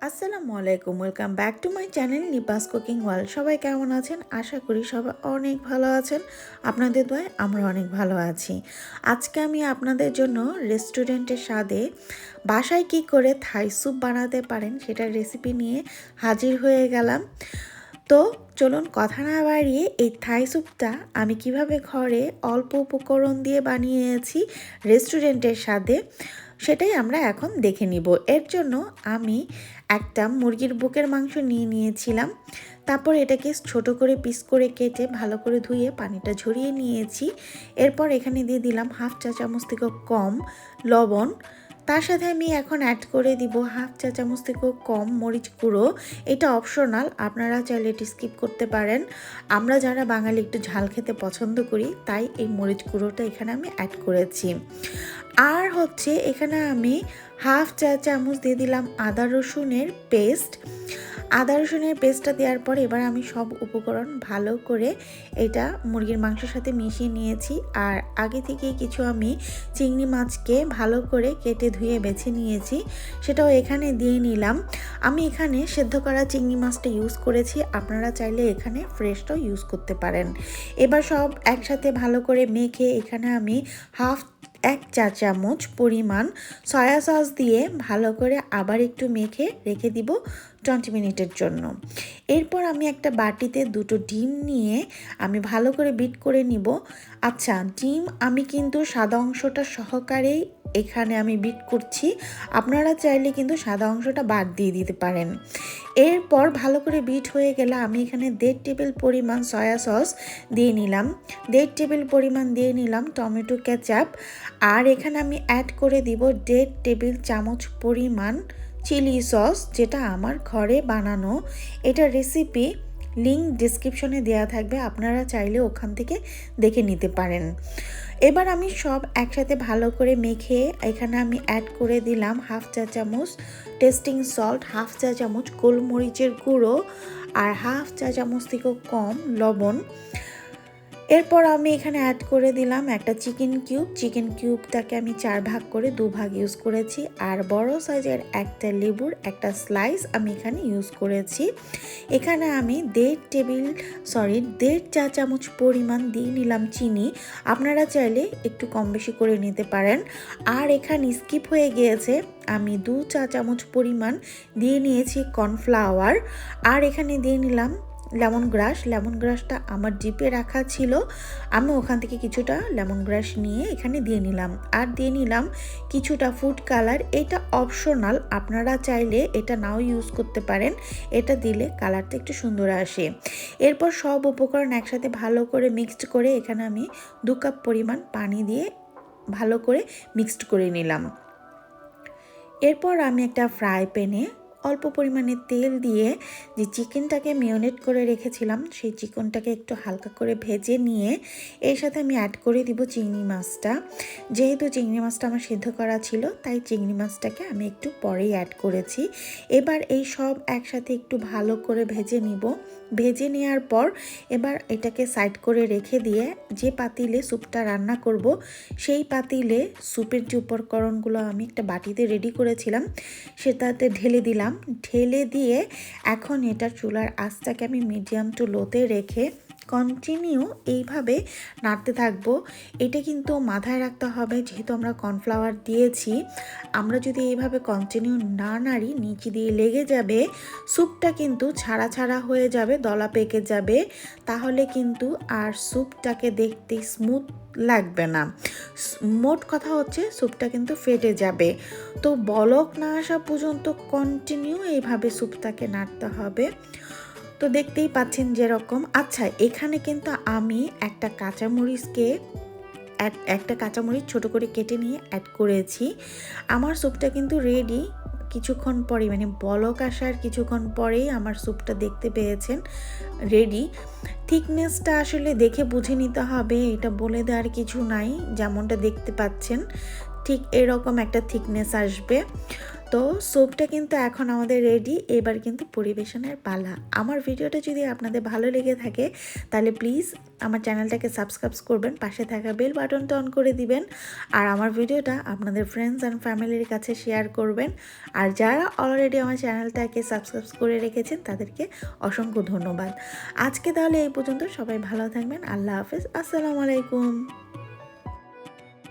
আসসালামু আলাইকুম, welcome back to my channel নিপাস cooking world. সবাই কেমন আছেন? আশা করি সবাই অনেক ভালো আছেন। আপনাদের দোয়ায় আমরা অনেক ভালো আছি। আজকে আমি আপনাদের জন্য রেস্টুরেন্টের স্বাদে বাসায় কি করে থাই স্যুপ বানাতে পারেন সেটার রেসিপি নিয়ে হাজির হয়ে গেলাম। তো চলুন কথা না বাড়িয়ে এই থাই স্যুপটা আমি কিভাবে ঘরে অল্প উপকরণ দিয়ে বানিয়েছি রেস্টুরেন্টের স্বাদে সেটাই আমরা এখন দেখে নিব। এর জন্য আমি একটা মুরগির বুকের মাংস নিয়ে নিয়েছিলাম। তারপর এটাকে ছোট করে পিস করে কেটে ভালো করে ধুয়ে পানিটা ঝরিয়ে নিয়েছি। এরপর এখানে দিয়ে দিলাম হাফ চা চামচ থেকে কম লবণ। তার সাথে আমি এখন অ্যাড করে দিব হাফ চা চামচ থেকেও কম মরিচ গুঁড়ো। এটা অপশনাল, আপনারা চাইলে এটি স্কিপ করতে পারেন। আমরা যারা বাঙালি একটু ঝাল খেতে পছন্দ করি তাই এই মরিচ গুঁড়োটা এখানে আমি অ্যাড করেছি। আর হচ্ছে এখানে আমি হাফ চা চামচ দিয়ে দিলাম আদা রসুনের পেস্ট। আদা রসুনের পেস্টটা দেওয়ার পর এবার আমি সব উপকরণ ভালো করে এটা মুরগির মাংসের সাথে মিশিয়ে নিয়েছি। আর আগে থেকেই কিছু আমি চিংড়ি মাছকে ভালো করে কেটে ধুয়ে বেছে নিয়েছি, সেটাও এখানে দিয়ে নিলাম। আমি এখানে সেদ্ধ করা চিংড়ি মাছটা ইউজ করেছি, আপনারা চাইলে এখানে ফ্রেশটাও ইউজ করতে পারেন। এবার সব একসাথে ভালো করে মেখে এখানে আমি এক চা চামচ পরিমাণ সয়া সস দিয়ে ভালো করে আবার একটু মেখে রেখে দিব 20 মিনিটের জন্য। এরপর আমি একটা বাটিতে দুটো ডিম নিয়ে আমি ভালো করে বিট করে নিব। আচ্ছা, ডিম আমি কিন্তু সাদা অংশটা সহকারেই এখানে আমি বিট করছি, আপনারা চাইলে কিন্তু সাদা অংশটা বাদ দিয়ে দিতে পারেন। এরপর ভালো করে বিট হয়ে গেলে আমি এখানে 1.5 টেবিল পরিমাণ সয়া সস দিয়ে নিলাম, 1.5 টেবিল পরিমাণ দিয়ে নিলাম টমেটো কেচাপ। আর এখানে আমি অ্যাড করে দিব 1.5 টেবিল চামচ পরিমাণ চিলি সস, যেটা আমার ঘরে বানানো। এটা রেসিপি লিঙ্ক ডিসক্রিপশনে দেওয়া থাকবে, আপনারা চাইলে ওখান থেকে দেখে নিতে পারেন। এবার আমি সব একসাথে ভালো করে মেখে এখানে আমি অ্যাড করে দিলাম হাফ চা চামচ টেস্টিং সল্ট, হাফ চা চামচ গোলমরিচের গুঁড়ো আর হাফ চা চামচ থেকেও কম লবণ। এরপর আমি এখানে অ্যাড করে দিলাম একটা চিকেন কিউবটাকে আমি 4 ভাগ করে 2 ভাগ ইউজ করেছি। আর বড় সাইজের একটা লেবুর একটা স্লাইস আমি এখানে ইউজ করেছি। এখানে আমি 1.5 চা চামচ পরিমাণ দিয়ে নিলাম চিনি, আপনারা চাইলে একটু কম বেশি করে নিতে পারেন। আর এখানে স্কিপ হয়ে গিয়েছে, আমি 2 চা চামচ পরিমাণ দিয়ে নিয়েছি কর্নফ্লাওয়ার। আর এখানে দিয়ে নিলাম লেমন গ্রাসটা আমার জিপে রাখা ছিল, আমি ওখান থেকে কিছুটা লেমন গ্রাস নিয়ে এখানে দিয়ে নিলাম। আর দিয়ে নিলাম কিছুটা ফুড কালার, এটা অপশনাল, আপনারা চাইলে এটা নাও ইউজ করতে পারেন, এটা দিলে কালারটা একটু সুন্দর আসে। এরপর সব উপকরণ একসাথে ভালো করে মিক্সড করে এখানে আমি 2 কাপ পরিমাণ পানি দিয়ে ভালো করে মিক্সড করে নিলাম। এরপর আমি একটা ফ্রাই প্যানে অল্প পরিমাণে তেল দিয়ে যে চিকেনটাকে মেরিনেট করে রেখেছিলাম সেই চিকেনটাকে একটু হালকা করে ভেজে নিয়ে এর সাথে আমি অ্যাড করে দিব চিংড়ি মাছটা। যেহেতু চিংড়ি মাছটা আমার সিদ্ধ করা ছিল তাই চিংড়ি মাছটাকে আমি একটু পরেই অ্যাড করেছি। এবার এই সব একসাথে একটু ভালো করে ভেজে নিব। ভেজে নেওয়ার পর এবার এটাকে সাইড করে রেখে দিয়ে যে পাতিলে স্যুপটা রান্না করব সেই পাতিলে স্যুপের যে উপকরণগুলো আমি একটা বাটিতে রেডি করেছিলাম সেটাতে ঢেলে দিলাম। ঢেলে দিয়ে এখন এটার চুলার আঁচটাকে আমি মিডিয়াম টু লোতে রেখে কন্টিনিউ এইভাবে নাড়তে থাকবো। এটা কিন্তু মাথায় রাখতে হবে, যেহেতু আমরা কর্নফ্লাওয়ার দিয়েছি, আমরা যদি এইভাবে কন্টিনিউ না নাড়ি নিচে দিয়ে লেগে যাবে, স্যুপটা কিন্তু ছাড়া ছাড়া হয়ে যাবে, দলা পেকে যাবে, তাহলে কিন্তু আর স্যুপটাকে দেখতে স্মুথ লাগবে না। মোট কথা হচ্ছে স্যুপটা কিন্তু ফেটে যাবে। তো বলক না আসা পর্যন্ত কন্টিনিউ এইভাবে স্যুপটাকে নাড়তে হবে। তো দেখতেই পাচ্ছেন যেরকম। আচ্ছা, এখানে কিন্তু আমি একটা কাঁচামরিচ ছোট করে কেটে নিয়ে অ্যাড করেছি। আমার স্যুপটা কিন্তু রেডি। কিছুক্ষণ পরে মানে বলক আসার কিছুক্ষণ পরেই আমার স্যুপটা দেখতে পেয়েছেন রেডি। থিকনেসটা আসলে দেখে বুঝে নিতে হবে, এটা বলে দেওয়ার কিছু নাই, যেমনটা দেখতে পাচ্ছেন ঠিক এরকম একটা থিকনেস আসবে। তো স্যুপটা কিন্তু এখন আমাদের রেডি, এবার কিন্তু পরিবেশনের পালা। আমার ভিডিওটা যদি আপনাদের ভালো লেগে থাকে তাহলে প্লিজ আমার চ্যানেলটাকে সাবস্ক্রাইব করবেন, পাশে থাকা বেল বাটনটা অন করে দিবেন, আর আমার ভিডিওটা আপনাদের ফ্রেন্ডস অ্যান্ড ফ্যামিলির কাছে শেয়ার করবেন। আর যারা অলরেডি আমার চ্যানেলটাকে সাবস্ক্রাইব করে রেখেছেন তাদেরকে অসংখ্য ধন্যবাদ। আজকে তাহলে এই পর্যন্ত, সবাই ভালো থাকবেন। আল্লাহ হাফেজ, আসসালামু আলাইকুম।